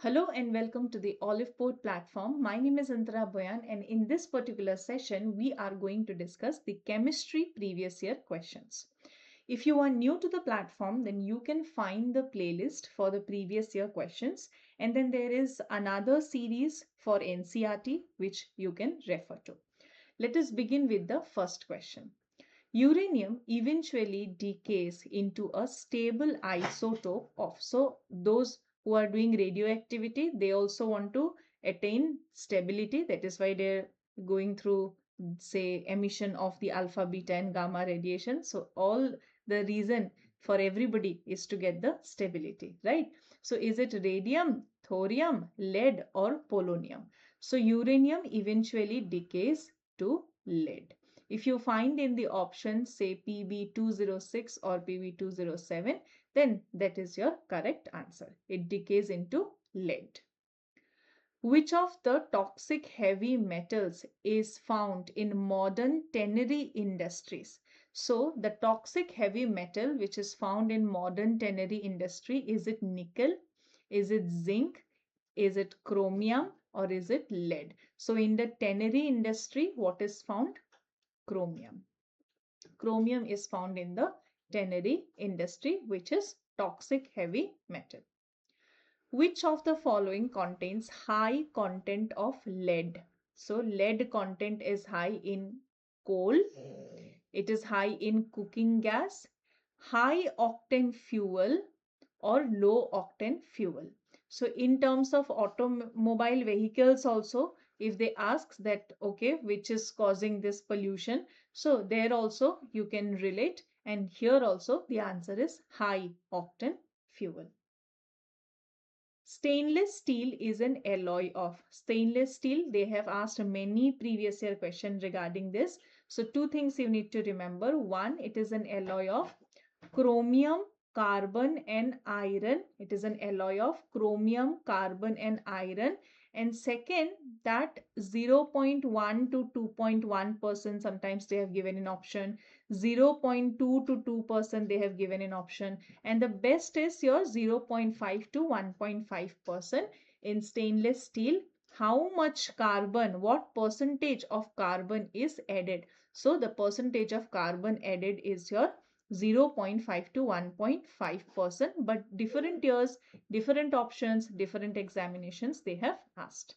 Hello and welcome to the Oliveboard platform. My name is Antara Boyan, and in this particular session, we are going to discuss the chemistry previous year questions. If you are new to the platform, then you can find the playlist for the previous year questions, and then there is another series for NCERT which you can refer to. Let us begin with the first question. Uranium eventually decays into a stable isotope of, so those who are doing radioactivity, they also want to attain stability. That is why they're going through, say, emission of the alpha, beta and gamma radiation. So all the reason for everybody is to get the stability, right? So is it radium, thorium, lead or polonium? So uranium eventually decays to lead. If you find in the options say PB206 or PB207, then that is your correct answer. It decays into lead. Which of the toxic heavy metals is found in modern tannery industries? So the toxic heavy metal which is found in modern tannery industry, is it nickel? Is it zinc? Is it chromium or is it lead? So in the tannery industry, what is found? Chromium. Chromium is found in the tannery industry, which is toxic heavy metal. Which of the following contains high content of lead? So lead content is high in coal, it is high in cooking gas, high octane fuel or low octane fuel. So in terms of automobile vehicles also, if they ask that, okay, which is causing this pollution, so there also you can relate, and here also the answer is high octane fuel. Stainless steel is an alloy of. Stainless steel, they have asked many previous year questions regarding this. So two things you need to remember. One, it is an alloy of chromium, carbon and iron. It is an alloy of chromium, carbon and iron. And second, that 0.1 to 2.1%, sometimes they have given an option, 0.2 to 2% they have given an option, and the best is your 0.5 to 1.5% in stainless steel. How much carbon, what percentage of carbon is added? So the percentage of carbon added is your 0.5 to 1.5%, but different years, different options, different examinations they have asked.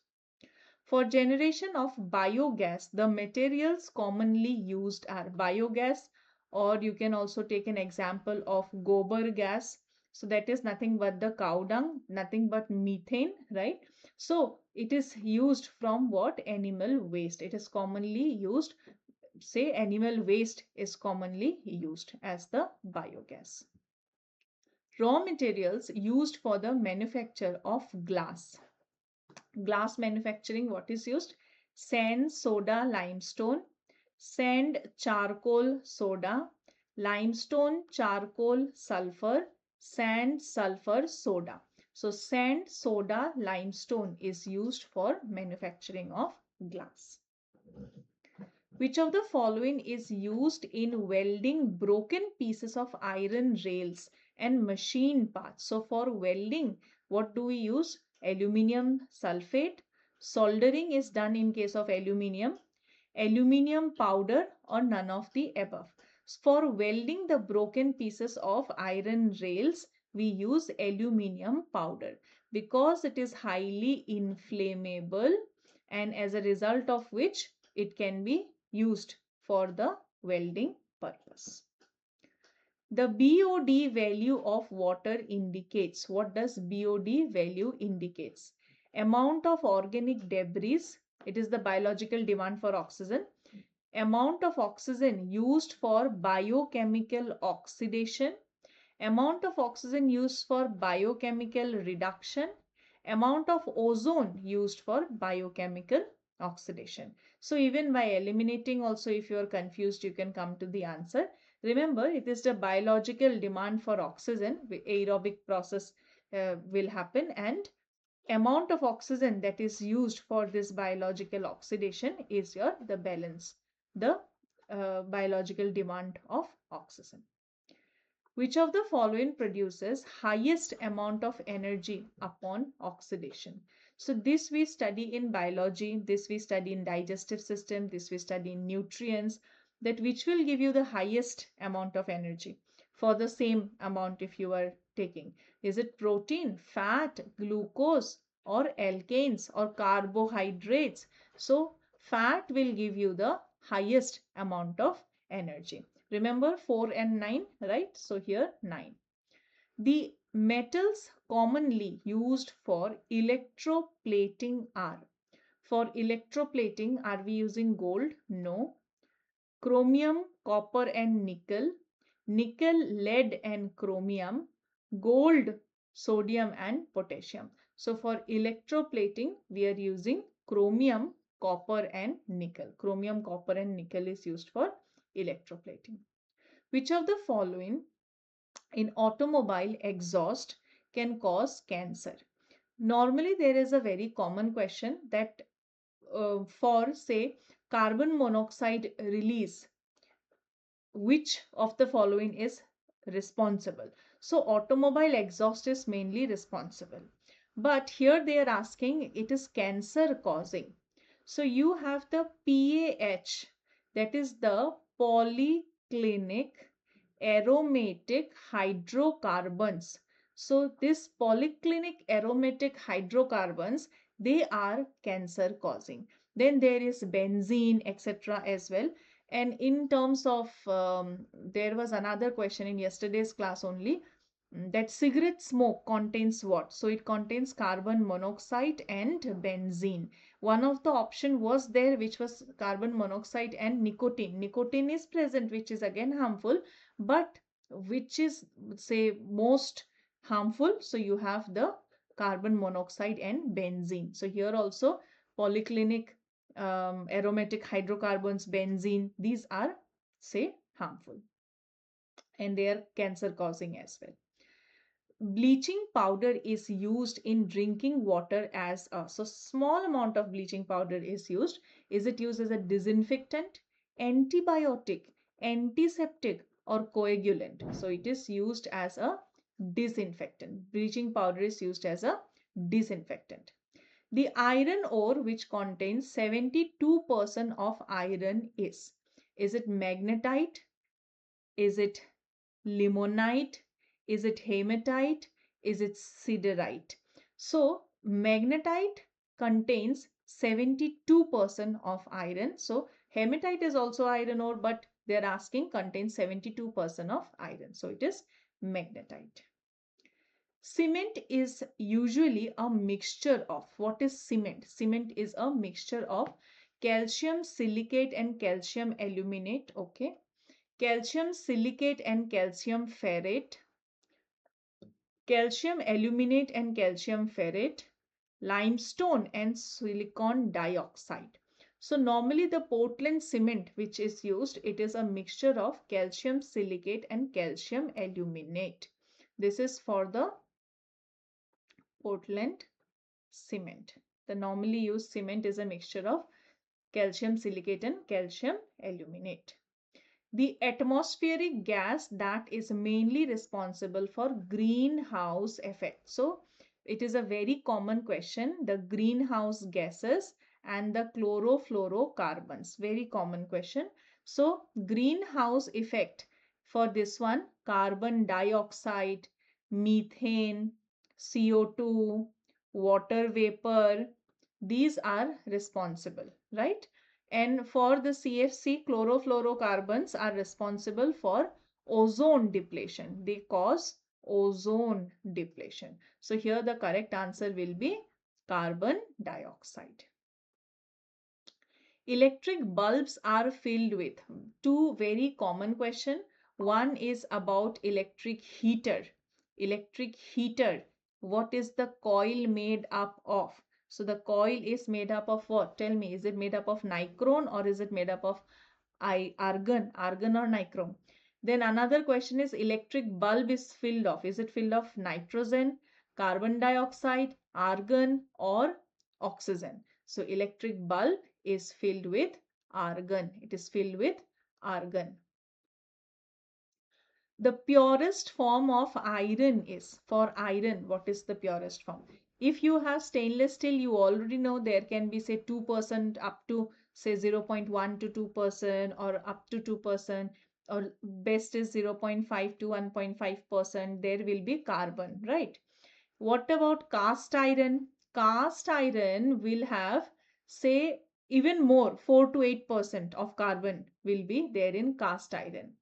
For generation of biogas, the materials commonly used are biogas, or you can also take an example of gobar gas. So that is nothing but the cow dung, nothing but methane, right? So it is used from what? Animal waste. It is commonly used, say animal waste is commonly used as the biogas. Raw materials used for the manufacture of glass. Glass manufacturing, what is used? Sand, soda, limestone. Sand, charcoal, soda. Limestone, charcoal, sulfur. Sand, sulfur, soda. So sand, soda, limestone is used for manufacturing of glass. Which of the following is used in welding broken pieces of iron rails and machine parts? So for welding, what do we use? Aluminium sulfate. Soldering is done in case of aluminium. Aluminium powder or none of the above. For welding the broken pieces of iron rails, we use aluminium powder because it is highly inflammable, and as a result of which it can be used for the welding purpose. The BOD value of water indicates. What does BOD value indicates? Amount of organic debris. It is the biological demand for oxygen. Amount of oxygen used for biochemical oxidation. Amount of oxygen used for biochemical reduction. Amount of ozone used for biochemical oxidation. So even by eliminating also, if you are confused, you can come to the answer. Remember, it is the biological demand for oxygen, aerobic process will happen, and amount of oxygen that is used for this biological oxidation is the balance, the biological demand of oxygen. Which of the following produces highest amount of energy upon oxidation? So this we study in biology, this we study in digestive system, this we study in nutrients, that which will give you the highest amount of energy for the same amount if you are taking. Is it protein, fat, glucose, or alkanes or carbohydrates? So fat will give you the highest amount of energy. Remember 4 and 9, right? So here 9. The metals commonly used for electroplating are. For electroplating, are we using gold? No. Chromium, copper and nickel. Nickel, lead and chromium. Gold, sodium and potassium. So for electroplating, we are using chromium, copper and nickel. Chromium, copper and nickel is used for electroplating. Which of the following in automobile exhaust can cause cancer? Normally, there is a very common question that for say carbon monoxide release, which of the following is responsible? So automobile exhaust is mainly responsible. But here they are asking it is cancer causing. So you have the PAH, that is the polyclinic aromatic hydrocarbons. So this polyclinic aromatic hydrocarbons, they are cancer causing. Then there is benzene, etc. as well. And in terms of, there was another question in yesterday's class only, that cigarette smoke contains what? So it contains carbon monoxide and benzene. One of the option was there which was carbon monoxide and nicotine. Nicotine is present, which is again harmful, but which is say most harmful? So you have the carbon monoxide and benzene. So here also polyclinic aromatic hydrocarbons, benzene, these are say harmful and they are cancer causing as well. Bleaching powder is used in drinking water as a, so small amount of bleaching powder is used. Is it used as a disinfectant, antibiotic, antiseptic or coagulant? So it is used as a disinfectant. Bleaching powder is used as a disinfectant. The iron ore which contains 72% of iron is it magnetite? Is it limonite? Is it hematite? Is it siderite? So magnetite contains 72% of iron. So hematite is also iron ore, but they're asking contains 72% of iron. So it is magnetite. Cement is usually a mixture of, what is cement? Cement is a mixture of calcium silicate and calcium aluminate. Okay. Calcium silicate and calcium ferrate, calcium aluminate and calcium ferrate, limestone and silicon dioxide. So normally the Portland cement which is used, it is a mixture of calcium silicate and calcium aluminate. This is for the Portland cement. The normally used cement is a mixture of calcium silicate and calcium aluminate. The atmospheric gas that is mainly responsible for greenhouse effect. So it is a very common question. The greenhouse gases and the chlorofluorocarbons. Very common question. So greenhouse effect for this one, carbon dioxide, methane, CO2, water vapor, these are responsible, right? And for the CFC, chlorofluorocarbons are responsible for ozone depletion. They cause ozone depletion. So here the correct answer will be carbon dioxide. Electric bulbs are filled with, two very common question. One is about electric heater. Electric heater, what is the coil made up of? So the coil is made up of what? Tell me, is it made up of nichrome or is it made up of argon? Argon or nichrome? Then another question is electric bulb is filled of. Is it filled of nitrogen, carbon dioxide, argon or oxygen? So electric bulb is filled with argon. It is filled with argon. The purest form of iron is, for iron, what is the purest form? If you have stainless steel, you already know there can be say 2% up to say 0.1 to 2% or up to 2%, or best is 0.5 to 1.5%. There will be carbon, right? What about cast iron? Cast iron will have say even more, 4 to 8% of carbon will be there in cast iron.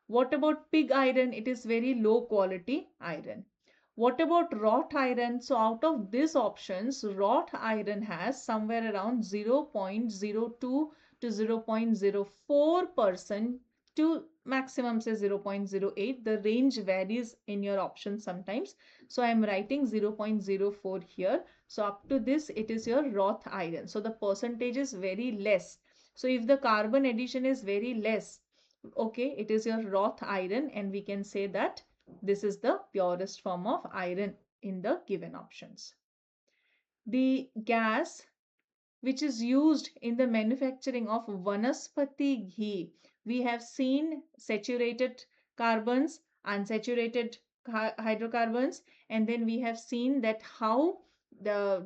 What about pig iron? It is very low quality iron. What about wrought iron? So out of these options, wrought iron has somewhere around 0.02 to 0.04% to maximum say 0.08. The range varies in your options sometimes. So I am writing 0.04 here. So up to this, it is your wrought iron. So the percentage is very less. So if the carbon addition is very less, okay, it is your wrought iron, and we can say that this is the purest form of iron in the given options. The gas which is used in the manufacturing of vanaspati ghee, we have seen saturated carbons, unsaturated hydrocarbons, and then we have seen that how for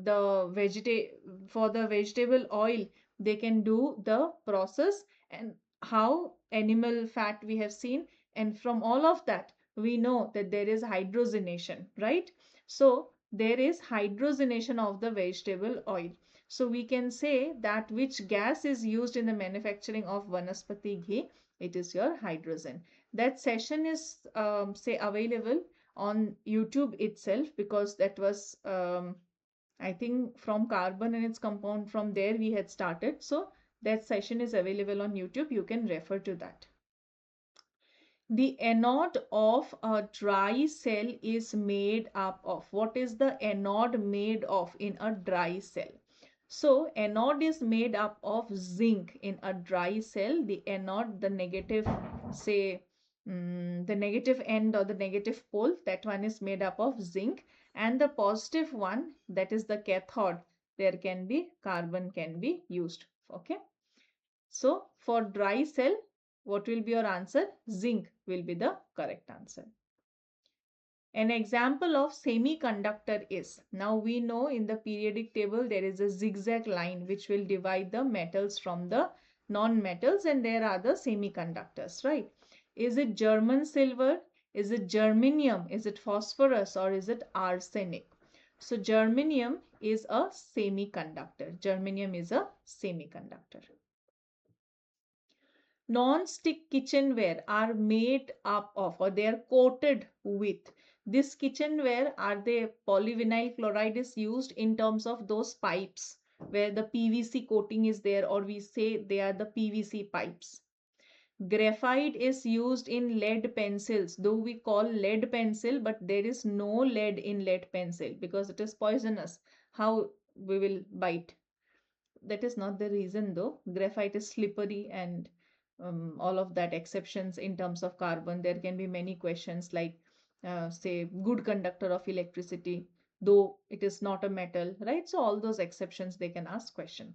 the vegetable oil they can do the process, and how animal fat we have seen, and from all of that we know that there is hydrogenation, right? So there is hydrogenation of the vegetable oil. So we can say that which gas is used in the manufacturing of vanaspati ghee, it is your hydrogen. That session is say available on YouTube itself, because that was I think from carbon and its compound, from there we had started. So that session is available on YouTube. You can refer to that. The anode of a dry cell is made up of. What is the anode made of in a dry cell? So anode is made up of zinc in a dry cell. The anode, the negative, say the negative end or the negative pole, that one is made up of zinc, and the positive one, that is the cathode, there can be carbon can be used. Okay. So for dry cell, what will be your answer? Zinc will be the correct answer. An example of semiconductor is, now we know in the periodic table there is a zigzag line which will divide the metals from the non-metals, and there are the semiconductors, right? Is it German silver? Is it germanium? Is it phosphorus? Or is it arsenic? So germanium is a semiconductor. Germanium is a semiconductor. Non-stick kitchenware are made up of, or they are coated with. This kitchenware, are they polyvinyl chloride is used in terms of those pipes where the PVC coating is there, or we say they are the PVC pipes. Graphite is used in lead pencils, though we call lead pencil, but there is no lead in lead pencil because it is poisonous. How we will bite? That is not the reason though. Graphite is slippery, and all of that exceptions in terms of carbon. There can be many questions like say good conductor of electricity, though it is not a metal, right? So all those exceptions they can ask question.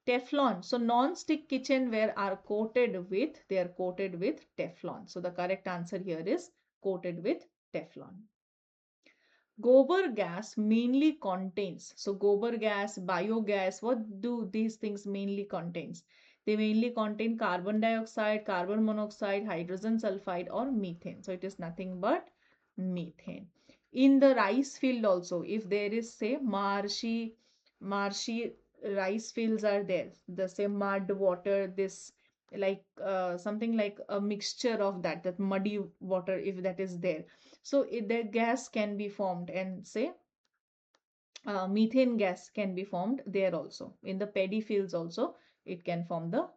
Teflon. So non-stick kitchenware are coated with, they are coated with Teflon. So the correct answer here is coated with Teflon. Gobar gas mainly contains, so gobar gas, biogas, what do these things mainly contains? They mainly contain carbon dioxide, carbon monoxide, hydrogen sulfide, or methane. So it is nothing but methane. In the rice field also, if there is say marshy rice fields are there, the say mud, water, this like something like a mixture of that muddy water, if that is there. So the gas can be formed, and say methane gas can be formed there also. In the paddy fields also, it can form the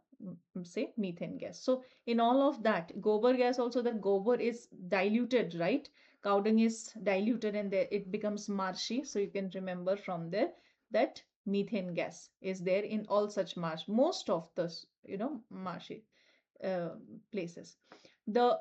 say methane gas. So in all of that, gobar gas also, the gobar is diluted, right? Cow dung is diluted and there it becomes marshy. So you can remember from there that methane gas is there in all such marsh, most of the marshy places. The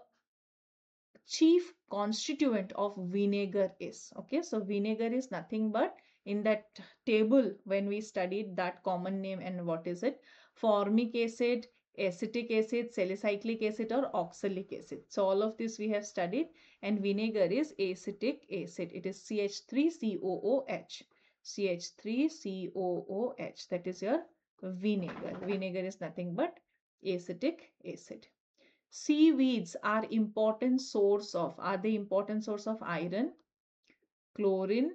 chief constituent of vinegar is, okay, so vinegar is nothing but, in that table when we studied that common name, and what is it? Formic acid, acetic acid, salicylic acid, or oxalic acid. So all of this we have studied, and vinegar is acetic acid. It is CH3COOH. CH3COOH. That is your vinegar. Vinegar is nothing but acetic acid. Seaweeds are the important source of iron, chlorine,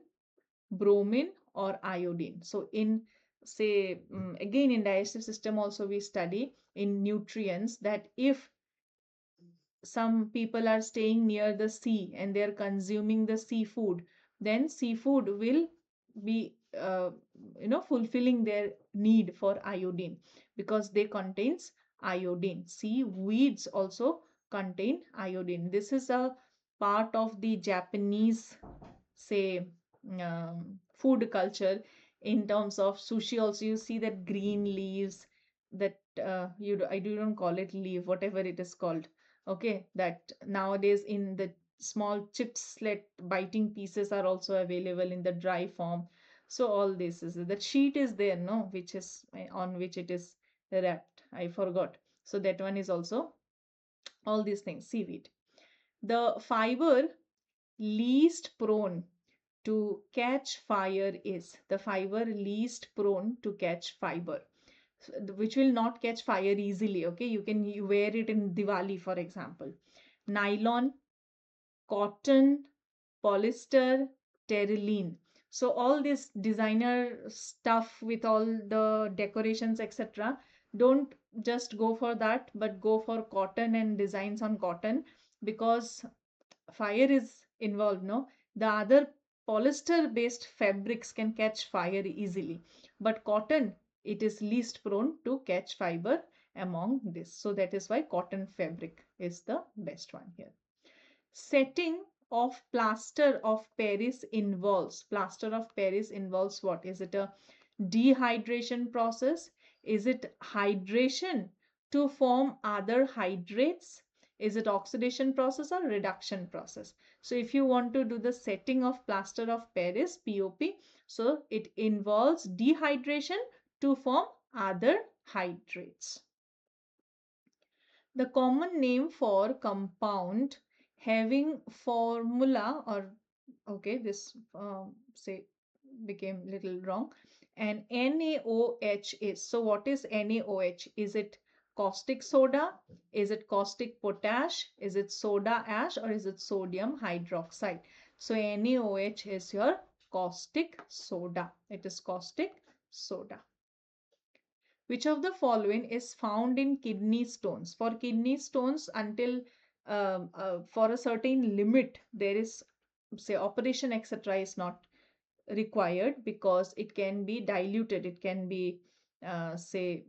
bromine, or iodine. So in say again in digestive system also we study in nutrients that if some people are staying near the sea and they are consuming the seafood, then seafood will be fulfilling their need for iodine because they contains iodine. Seaweeds also contain iodine. This is a part of the Japanese say food culture. In terms of sushi also you see that green leaves that I don't call it leaf, whatever it is called. Okay, that nowadays in the small chipslet biting pieces are also available in the dry form. So all this is that sheet is there, no, which is on which it is wrapped. I forgot. So that one is also all these things, seaweed. The fiber least prone to catch fire is the fiber least prone to catch fiber, which will not catch fire easily. Okay, you can wear it in Diwali, for example. Nylon, cotton, polyester, terylene. So all this designer stuff with all the decorations, etc. Don't just go for that, but go for cotton and designs on cotton because fire is involved, no? The other polyester based fabrics can catch fire easily, but cotton, it is least prone to catch fiber among this. So that is why cotton fabric is the best one here. Setting of plaster of Paris involves what? Is it a dehydration process? Is it hydration to form other hydrates? Is it oxidation process or reduction process? So if you want to do the setting of plaster of Paris, POP, so it involves dehydration to form other hydrates. The common name for compound having formula or okay, this say became little wrong, and NaOH is. So what is NaOH? Is it caustic soda? Is it caustic potash? Is it soda ash or is it sodium hydroxide? So NaOH is your caustic soda. It is caustic soda. Which of the following is found in kidney stones? For kidney stones, until for a certain limit, there is say operation etc. is not required because it can be diluted. It can be say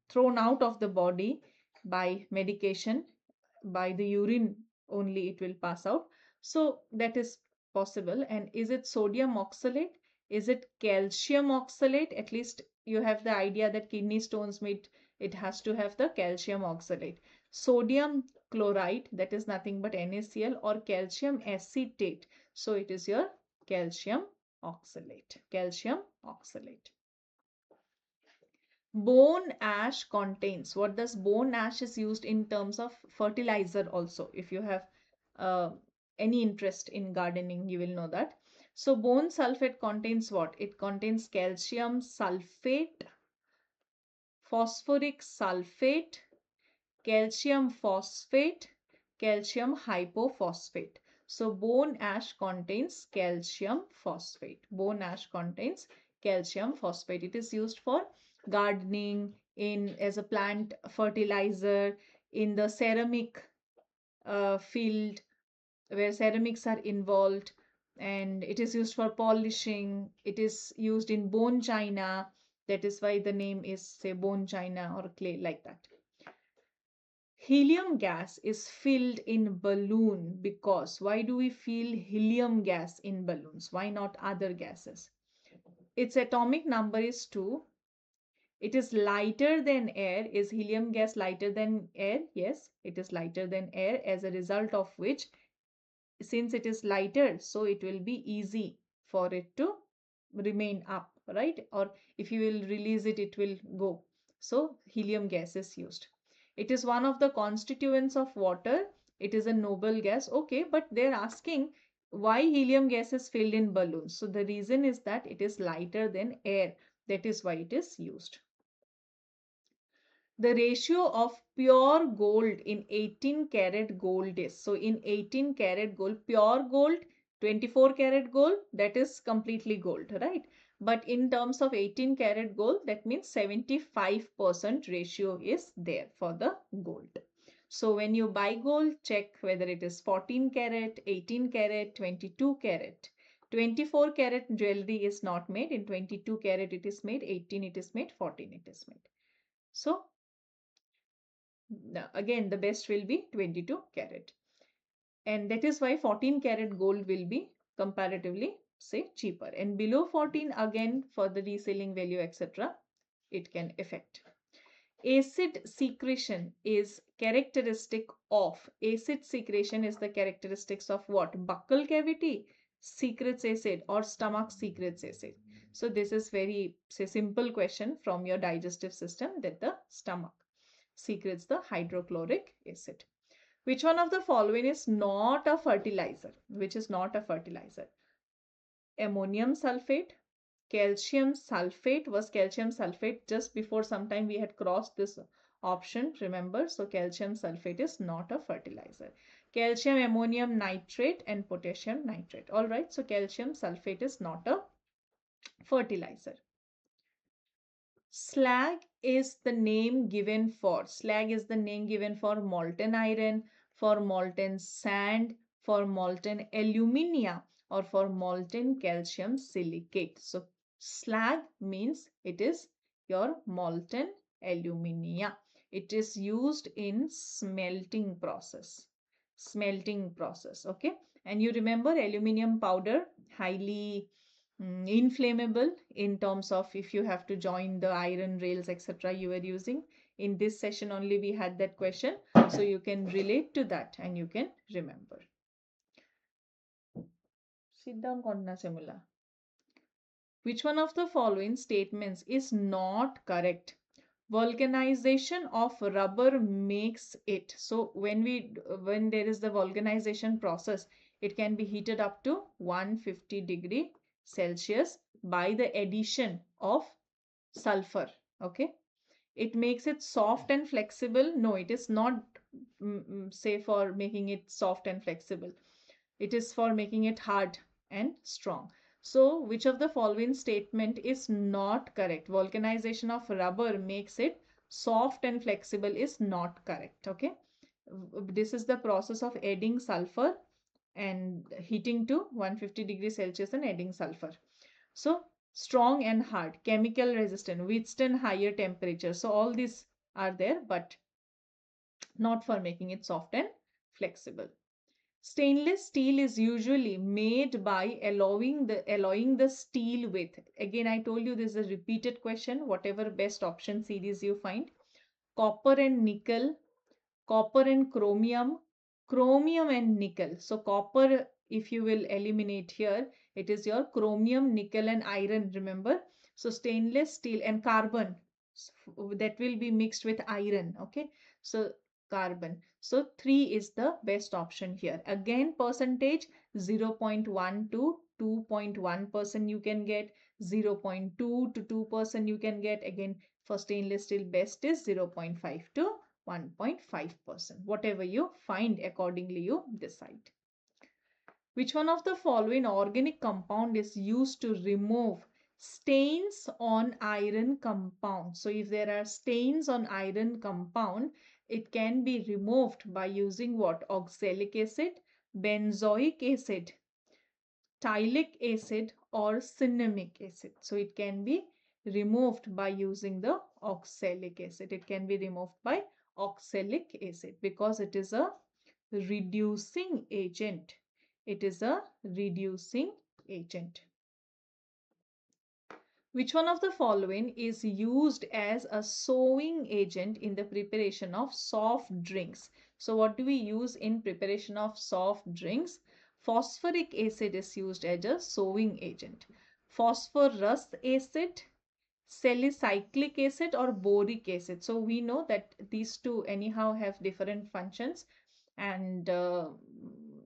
thrown out of the body by medication, by the urine only it will pass out. So that is possible. And is it sodium oxalate? Is it calcium oxalate? At least you have the idea that kidney stones it has to have the calcium oxalate. Sodium chloride, that is nothing but NaCl, or calcium acetate. So it is your calcium oxalate. Calcium oxalate. Bone ash contains. What does bone ash is used in terms of fertilizer also. If you have any interest in gardening, you will know that. So bone sulfate contains what? It contains calcium sulfate, phosphoric sulfate, calcium phosphate, calcium hypophosphate. So bone ash contains calcium phosphate. Bone ash contains calcium phosphate. It is used for gardening, in as a plant fertilizer, in the ceramic field where ceramics are involved, and it is used for polishing. It is used in bone china. That is why the name is say bone china or clay, like that. Helium gas is filled in balloon because why do we feel helium gas in balloons? Why not other gases? Its atomic number is 2. It is lighter than air. Is helium gas lighter than air? Yes, it is lighter than air, as a result of which, since it is lighter, so it will be easy for it to remain up, right? Or if you will release it, it will go. So helium gas is used. It is one of the constituents of water. It is a noble gas. Okay, but they're asking why helium gas is filled in balloons. So the reason is that it is lighter than air. That is why it is used. The ratio of pure gold in 18 karat gold is, so in 18 karat gold, pure gold, 24 karat gold, that is completely gold, right? But in terms of 18 karat gold, that means 75% ratio is there for the gold. So when you buy gold, check whether it is 14 karat, 18 karat, 22 karat. 24 karat jewelry is not made. In 22 karat it is made, 18 it is made, 14 it is made. So again, the best will be 22 karat. And that is why 14 karat gold will be comparatively, say, cheaper. And below 14, again, for the reselling value, etc., it can affect. Acid secretion is characteristic of, acid secretion is the characteristics of what? Buccal cavity secretes acid or stomach secretes acid. So this is very, say, simple question from your digestive system, that the stomach secretes the hydrochloric acid. Which one of the following is not a fertilizer? Which is not a fertilizer? Ammonium sulfate, calcium sulfate. Was calcium sulfate just before some time we had crossed this option, remember? So calcium sulfate is not a fertilizer. Calcium ammonium nitrate and potassium nitrate. All right, so calcium sulfate is not a fertilizer. Slag is the name given for, slag is the name given for molten iron, for molten sand, for molten alumina, or for molten calcium silicate. So slag means it is your molten alumina. It is used in smelting process. Smelting process, okay? And you remember aluminium powder, highly inflammable in terms of if you have to join the iron rails, etc. you are using. In this session only we had that question, so you can relate to that and you can remember. Sit down, Konna Semula. Which one of the following statements is not correct? Vulcanization of rubber makes it. So when there is the vulcanization process, it can be heated up to 150°C by the addition of sulfur. Okay, it makes it soft and flexible. No, it is not say for making it soft and flexible. It is for making it hard and strong. So which of the following statement is not correct? Vulcanization of rubber makes it soft and flexible is not correct. Okay, this is the process of adding sulfur and heating to 150°C and adding sulfur. So strong and hard, chemical resistant, withstand higher temperature. So all these are there, but not for making it soft and flexible. Stainless steel is usually made by alloying the steel with. Again, I told you this is a repeated question, whatever best option series you find. Copper and nickel, copper and chromium, chromium and nickel. So copper, if you will eliminate here, it is your chromium, nickel and iron, remember? So stainless steel and carbon, that will be mixed with iron, okay? So carbon. So 3 is the best option here. Again, percentage 0.1 to 2.1% you can get, 0.2 to 2% you can get. Again, for stainless steel, best is 0.5 to 1.5%. Whatever you find, accordingly you decide. Which one of the following organic compound is used to remove stains on iron compound? So if there are stains on iron compound, it can be removed by using what? Oxalic acid, benzoic acid, tylic acid, or cinnamic acid. So it can be removed by using the oxalic acid. It can be removed by oxalic acid because it is a reducing agent. It is a reducing agent. Which one of the following is used as a sowing agent in the preparation of soft drinks? So what do we use in preparation of soft drinks? Phosphoric acid is used as a sowing agent. Phosphorus acid, salicylic acid or boric acid. So we know that these two anyhow have different functions, and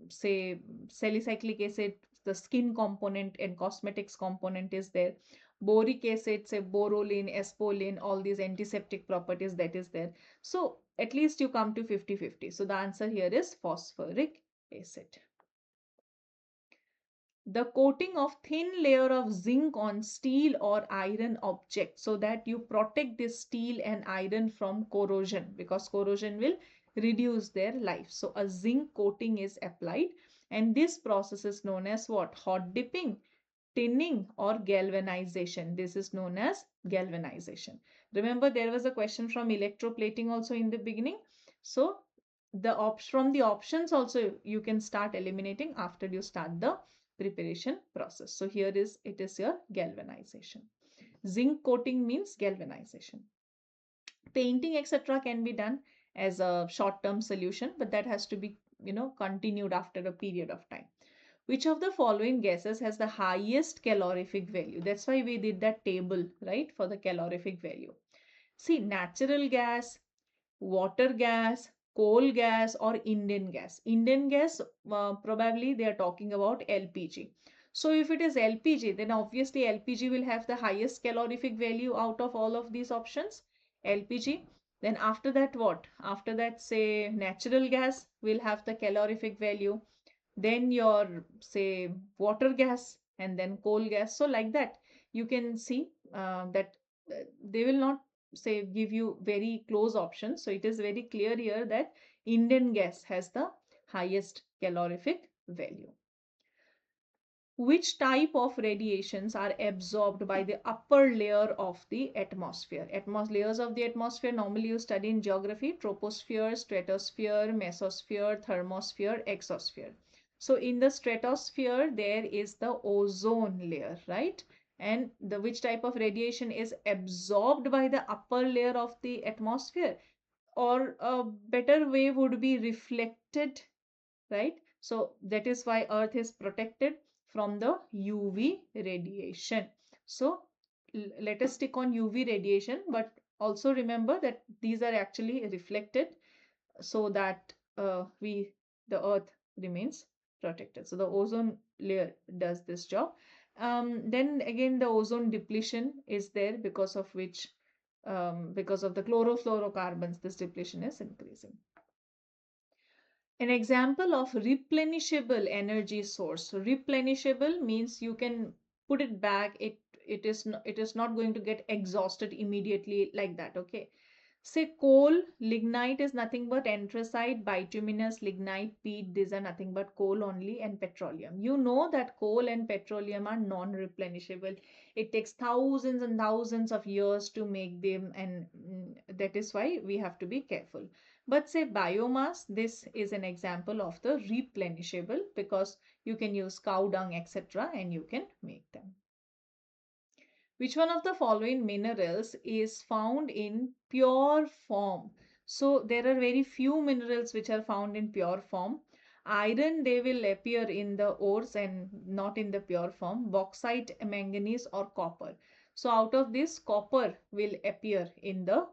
say salicylic acid, the skin component and cosmetics component is there. Boric acid, say borolene, espolin, all these antiseptic properties that is there. So at least you come to 50-50. So the answer here is phosphoric acid. The coating of thin layer of zinc on steel or iron object, so that you protect this steel and iron from corrosion, because corrosion will reduce their life. So a zinc coating is applied, and this process is known as what? Hot dipping, tinning, or galvanization. This is known as galvanization. Remember, there was a question from electroplating also in the beginning. So from the options also you can start eliminating after you start the preparation process. So here it is your galvanization. Zinc coating means galvanization. Painting, etc., can be done as a short-term solution, but that has to be, continued after a period of time. Which of the following gases has the highest calorific value? That's why we did that table, right, for the calorific value. See, natural gas, water gas, coal gas, or Indian gas. Indian gas, probably they are talking about LPG. So if it is LPG, then obviously LPG will have the highest calorific value out of all of these options. LPG. Then after that what? After that, say natural gas will have the calorific value. Then your, say, water gas, and then coal gas. So like that, you can see that they will not say give you very close options. So it is very clear here that Indian gas has the highest calorific value. Which type of radiations are absorbed by the upper layer of the atmosphere? Layers of the atmosphere normally you study in geography: troposphere, stratosphere, mesosphere, thermosphere, exosphere. So in the stratosphere, there is the ozone layer, right? And which type of radiation is absorbed by the upper layer of the atmosphere? Or a better way would be reflected, right? So that is why Earth is protected from the UV radiation. So let us stick on UV radiation, but also remember that these are actually reflected, so that the Earth remains protected. So the ozone layer does this job. Then again, the ozone depletion is there, because of which, because of the chlorofluorocarbons, this depletion is increasing. An example of replenishable energy source. So replenishable means you can put it back. It is not going to get exhausted immediately like that. Okay. Say coal, lignite is nothing but anthracite, bituminous, lignite, peat. These are nothing but coal only, and petroleum. You know that coal and petroleum are non-replenishable. It takes thousands and thousands of years to make them, and that is why we have to be careful. But say biomass, this is an example of the replenishable, because you can use cow dung, etc., and you can make them. Which one of the following minerals is found in pure form? So there are very few minerals which are found in pure form. Iron, they will appear in the ores and not in the pure form. Bauxite, manganese, or copper. So out of this, copper will appear in the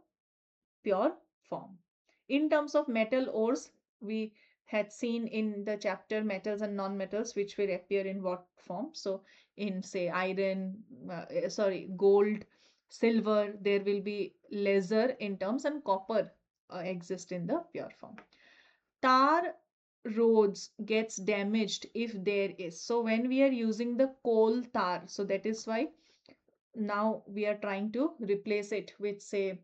pure form. In terms of metal ores, we had seen in the chapter metals and non-metals which will appear in what form. So in, say, iron, gold, silver, there will be lesser in terms, and copper exist in the pure form. Tar roads gets damaged if there is. So when we are using the coal tar, so that is why now we are trying to replace it with, say,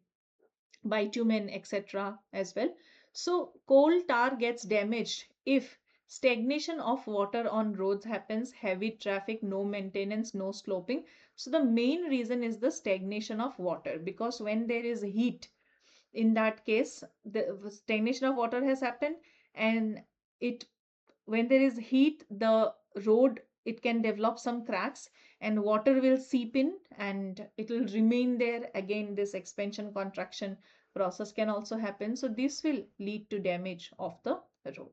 bitumen, etc. as well. So coal tar gets damaged if stagnation of water on roads happens, heavy traffic, no maintenance, no sloping. So the main reason is the stagnation of water, because when there is heat, in that case, the stagnation of water has happened, and when there is heat, the road, it can develop some cracks, and water will seep in and it will remain there. Again, this expansion contraction process can also happen. So this will lead to damage of the road.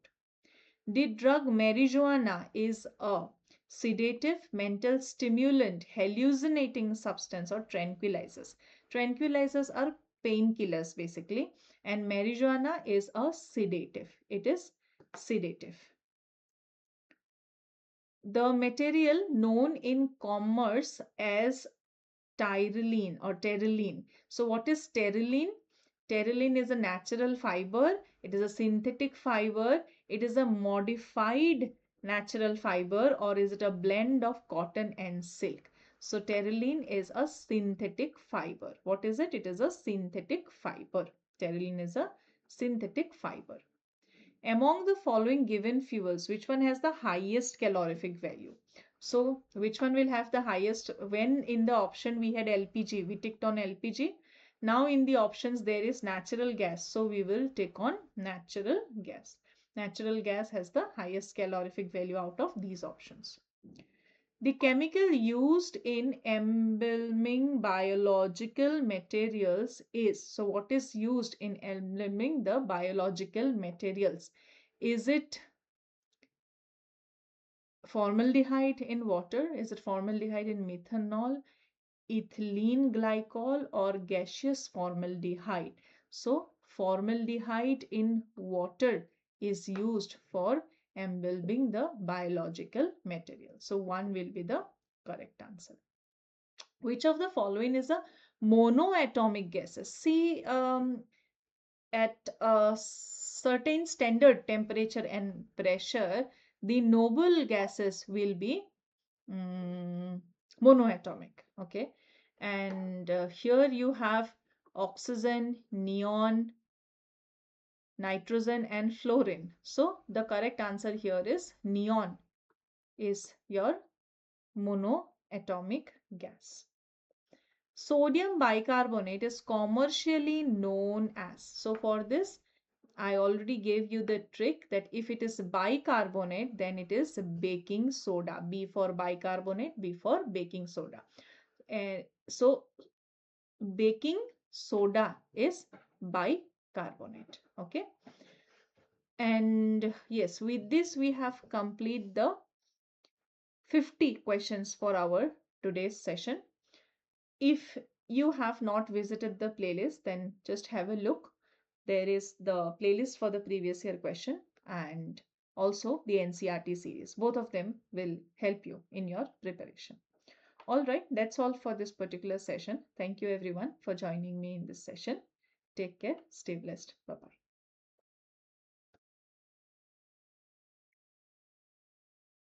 The drug marijuana is a sedative, mental stimulant, hallucinating substance, or tranquilizers. Tranquilizers are painkillers basically, and marijuana is a sedative. It is sedative. The material known in commerce as tyroline or terylene. So what is terylene? Terylene is a natural fiber. It is a synthetic fiber. It is a modified natural fiber, or is it a blend of cotton and silk? So terylene is a synthetic fiber. What is it? It is a synthetic fiber. Terylene is a synthetic fiber. Among the following given fuels, which one has the highest calorific value? So which one will have the highest? When in the option we had LPG, we ticked on LPG. Now in the options there is natural gas. So we will tick on natural gas. Natural gas has the highest calorific value out of these options. The chemical used in embalming biological materials is, so what is used in embalming the biological materials? Is it formaldehyde in water? Is it formaldehyde in methanol, ethylene glycol, or gaseous formaldehyde? So formaldehyde in water is used for embalming the biological material. So 1 will be the correct answer. Which of the following is a monoatomic gases? See, at a certain standard temperature and pressure, the noble gases will be monoatomic. Okay, and here you have oxygen, neon, nitrogen, and fluorine. So the correct answer here is neon is your monoatomic gas. Sodium bicarbonate is commercially known as. So for this, I already gave you the trick that if it is bicarbonate, then it is baking soda. B for bicarbonate, B for baking soda. So baking soda is bicarbonate. Okay. And yes, with this we have completed the 50 questions for our today's session. If you have not visited the playlist, then just have a look. There is the playlist for the previous year question and also the NCERT series. Both of them will help you in your preparation. All right, that's all for this particular session. Thank you everyone for joining me in this session. Take care, stay blessed. Bye-bye.